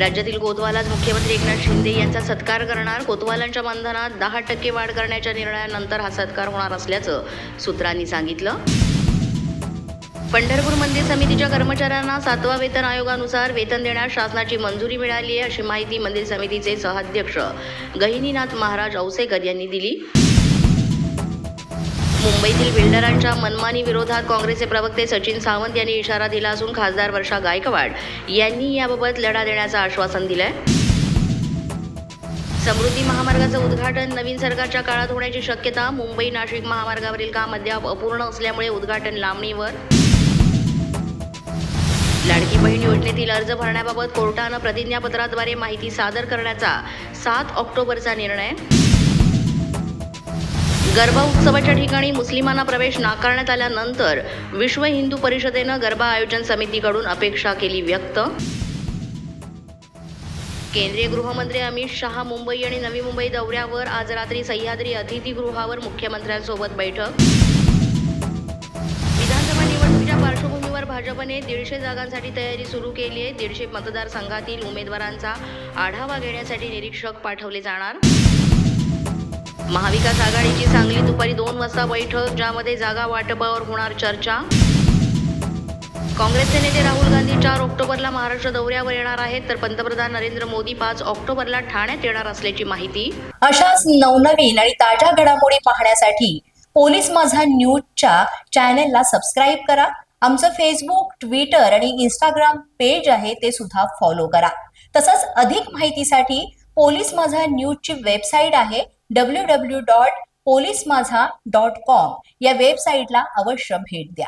राज्यातील कोतवालात मुख्यमंत्री एकनाथ शिंदे यांचा सत्कार करणार. कोतवालांच्या मानधनात 10% वाढ करण्याच्या निर्णयानंतर हा सत्कार होणार असल्याचं सूत्रांनी सांगितलं. पंढरपूर मंदिर समितीच्या कर्मचाऱ्यांना 7व्या वेतन आयोगानुसार वेतन देण्यास शासनाची मंजुरी मिळाली आहे, अशी माहिती मंदिर समितीचे सहअध्यक्ष गहिनीनाथ महाराज औसेकर यांनी दिली. मुंबईतील बिल्डरांच्या मनमानी विरोधात काँग्रेसचे प्रवक्ते सचिन सावंत यांनी इशारा दिला असून खासदार वर्षा गायकवाड यांनी याबाबत लढा देण्याचं आश्वासन दिलंय. समृद्धी महामार्गाचं उद्घाटन नवीन सरकारच्या काळात होण्याची शक्यता. मुंबई नाशिक महामार्गावरील काम अद्याप अपूर्ण असल्यामुळे उद्घाटन लांबणीवर. लाडकी बहीण योजनेतील अर्ज भरण्याबाबत कोर्टानं प्रतिज्ञापत्राद्वारे माहिती सादर करण्याचा 7 ऑक्टोबरचा निर्णय. गरबा उत्सवाच्या ठिकाणी मुस्लिमांना प्रवेश नाकारण्यात आल्यानंतर विश्व हिंदू परिषदेनं गरबा आयोजन समितीकडून अपेक्षा केली व्यक्त. केंद्रीय गृहमंत्री अमित शहा मुंबई आणि नवी मुंबई दौऱ्यावर. आज रात्री सह्याद्री अतिथीगृहावर मुख्यमंत्र्यांसोबत बैठक. विधानसभा निवडणुकीच्या पार्श्वभूमीवर भाजपने 150 जागांसाठी तयारी सुरू केली आहे. 150 मतदारसंघातील उमेदवारांचा आढावा घेण्यासाठी निरीक्षक पाठवले जाणार. महाविकास आघाडीची सांगली दुपारी 2 वाजता बैठक, ज्यामध्ये जागा वाटपावर होणार चर्चा. काँग्रेसचे नेते राहुल गांधी 4 ऑक्टोबरला महाराष्ट्र दौऱ्यावर येणार आहेत, तर पंतप्रधान नरेंद्र मोदी 5 ऑक्टोबरला ठाण्यात येणार असल्याची माहिती. अशाच नवनवीन आणि ताज्या घडामोडी पाहण्यासाठी पोलीस माझा न्यूजच्या चॅनेलला सबस्क्राईब करा. आमचं फेसबुक, ट्विटर आणि इंस्टाग्राम पेज आहे, ते सुद्धा फॉलो करा. तसंच अधिक माहितीसाठी पोलीस माझा न्यूजची वेबसाईट आहे www.polismazha.com. या वेबसाईटला अवश्य भेट द्या.